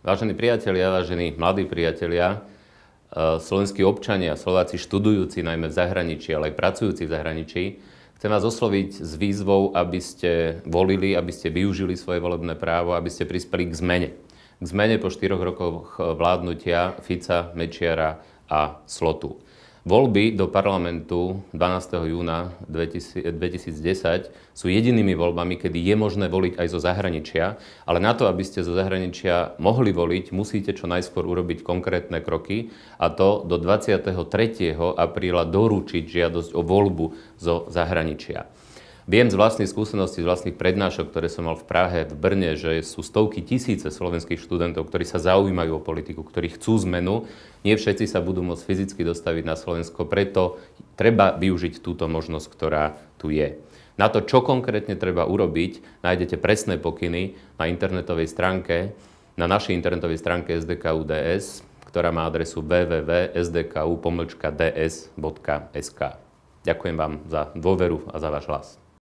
Vážení priatelia, vážení mladí priatelia, slovenskí občania, Slováci študujúci najmä v zahraničí, ale aj pracujúci v zahraničí, chcem vás osloviť s výzvou, aby ste volili, aby ste využili svoje volebné právo, aby ste prispeli k zmene. K zmene po 4 rokoch vládnutia Fica, Mečiara a Slotu. Voľby do parlamentu 12. júna 2010 sú jedinými voľbami, kedy je možné voliť aj zo zahraničia, ale na to, aby ste zo zahraničia mohli voliť, musíte čo najskôr urobiť konkrétne kroky, a to do 23. apríla doručiť žiadosť o voľbu zo zahraničia. Viem z vlastnej skúsenosti, z vlastných prednášok, ktoré som mal v Prahe, v Brne, že sú stovky tisíce slovenských študentov, ktorí sa zaujímajú o politiku, ktorí chcú zmenu. Nie všetci sa budú môcť fyzicky dostaviť na Slovensko, preto treba využiť túto možnosť, ktorá tu je. Na to, čo konkrétne treba urobiť, nájdete presné pokyny na internetovej stránke, na našej internetovej stránke SDKU.ds, ktorá má adresu www.sdku.ds.sk. Ďakujem vám za dôveru a za váš hlas.